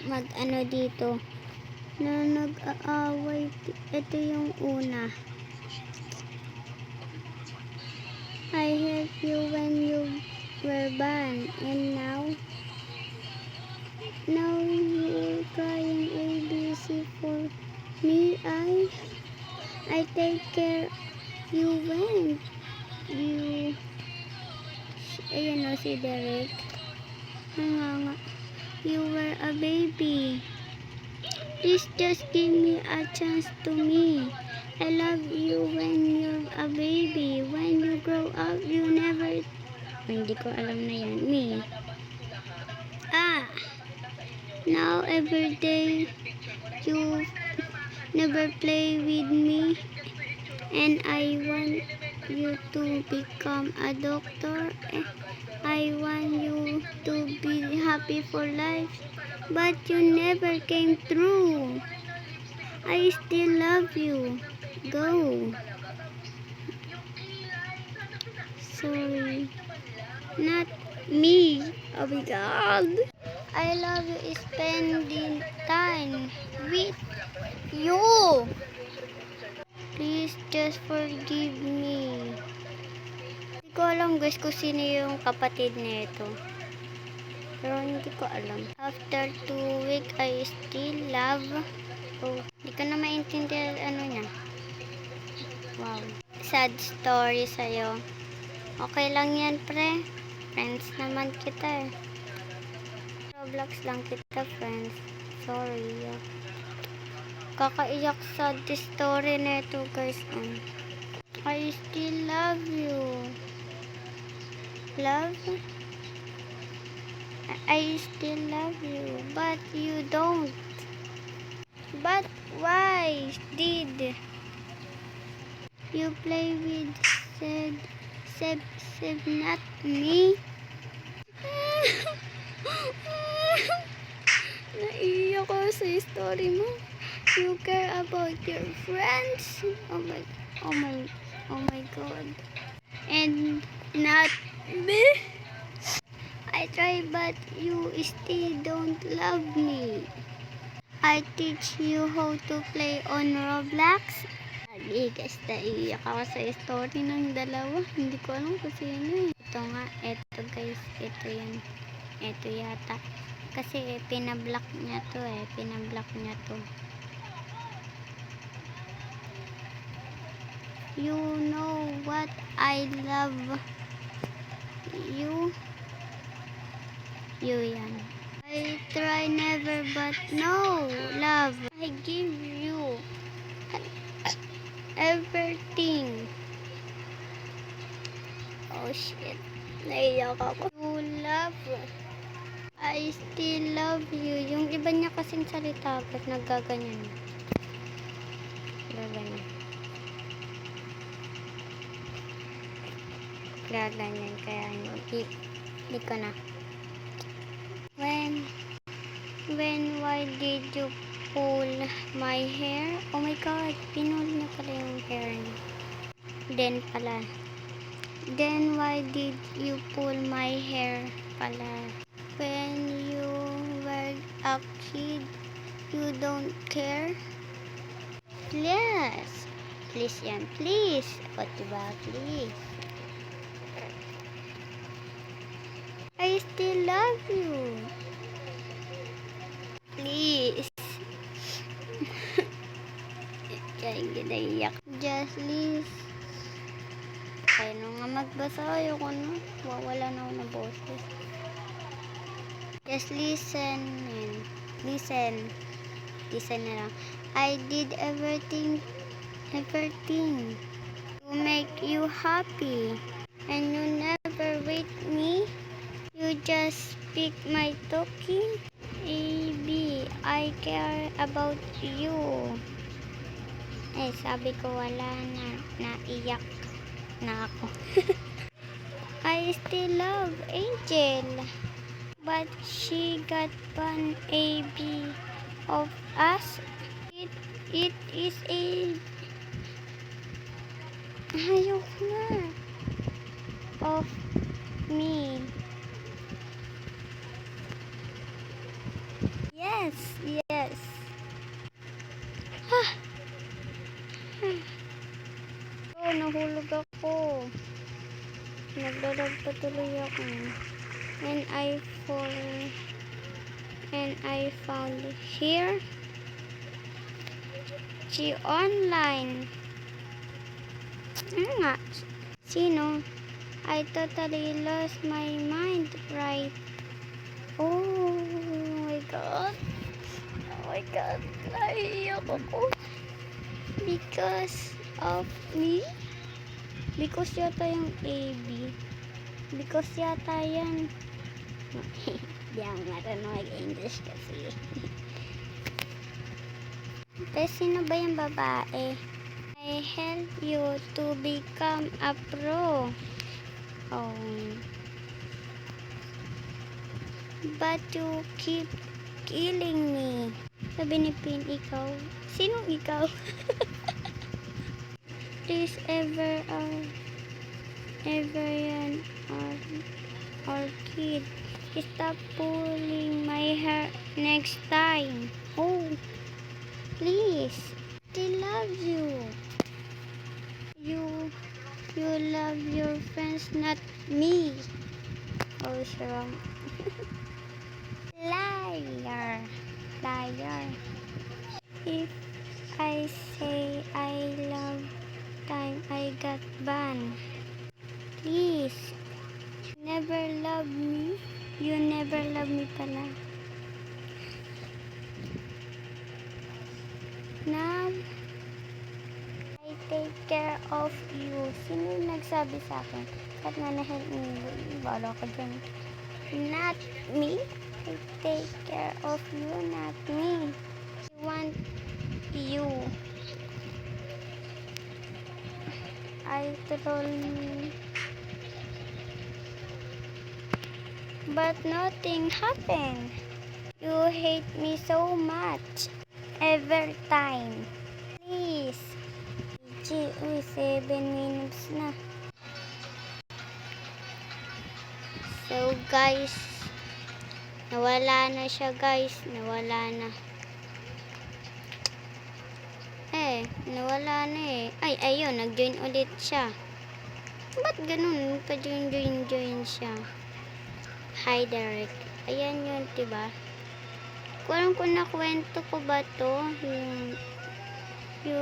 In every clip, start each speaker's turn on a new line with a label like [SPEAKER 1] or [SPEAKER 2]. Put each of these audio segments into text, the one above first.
[SPEAKER 1] mag-ano dito na nag-aaway. Ito yung una. I helped you when you were born, and now you're crying ABC for me. I take care you when you ayan o si Derek nga you were a baby. Please just give me a chance to me. I love you when you're a baby. When you grow up, you never... Hindi ko alam na yan. Me. Now every day, you never play with me. And I want you to become a doctor. I want you to be happy for life. But you never came through. I still love you. Go. Sorry. Not me. Oh my God. I love you spending time with you. Please just forgive me. Hindi ko alam guys kung sino yung kapatid nito. Pero hindi ko alam. After 2 weeks, I still love. Oh, hindi ko na maintindihan ano niya. Wow. Sad story sa'yo. Okay lang yan, pre. Friends naman kita eh. Roblox lang kita, friends. Sorry. Kakaiyak sad story na ito, guys. I still love you. Love? I still love you, but you don't. But why did you play with Seb, not me? Naiiyak ko sa story mo. You care about your friends. Oh my God. And not me. I try but you still don't love me. I teach you how to play on Roblox. Guys, naiiyak ako sa story ng dalawa. Hindi ko alam kung sino. Ito nga, ito guys, ito yan. Ito yata. Kasi pinablock niya to eh. Pinablock niya to. You know what I love you. You yan. I try never but no love. I give you everything. Oh shit. Naiyak ako. You love. I still love you. Yung iba niya kasing salita ba't nagaganyan. Gaganyan. Gaganyan. Kaya hindi ko na. Why did you pull my hair? Oh my God, pinul niya pala yung hair niya. Then why did you pull my hair pala? When you were a kid, you don't care? Yes. Please yan, please. O diba, please. I still love you. Please. Kaya ginaiyak. Just listen. Kaya nung nga magbasa ayoko na. Wawala na ako ng boses. Just listen. Listen na lang. I did everything to make you happy. And you never wait me. You just speak my talking. I care about you. Sabi ko wala na. Naiyak na ako. I still love Angel. But she got one AB of us. It is a... Ayok na. Of me. Yes. Yes! Yes! Ah! Oh, nahulog ako. Nagdadag pa tuloy ako. And I found here G online. Ano nga? Sino? I totally lost my mind, right? Oh my god. Oh my god. Naiiyak ako. Because of me? Because yata yung AB. Because yata yan. Di ako marunong mag-English kasi. Pero sino ba yung babae? I help you to become a pro. Oh. But you keep killing me. Sabi ni Pin, ikaw. Sinong ikaw? Please yan or kid. Stop pulling my hair next time. Oh, please. I love you. You love your friends, not me. Oh, it's wrong. Liar. Liar. If I say I love time, I got banned. Please. Never love me. You never love me pala. Now, I take care of you. Sino yung nagsabi sa akin? At nga na-help me. Bala ka dyan. Not me. I take care of you, not me. I want you. I troll me. But nothing happened. You hate me so much. Every time. Please. Uy, 7 minutes na. So guys, nawala na siya guys. Nawala na. Nawala na eh. Ay, ayun, nag-join ulit siya. Ba't ganun? Pa-join siya. Hi, Derek. Ayan yun, diba? Kung nakwento ko ba to? Yung you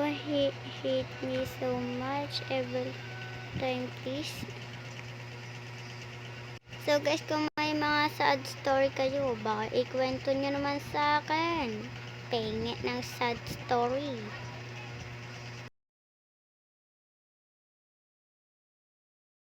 [SPEAKER 1] hate me so much every time, please. So guys, kung may mga sad story kayo, baka ikwento nyo naman sa akin. Penge ng sad story.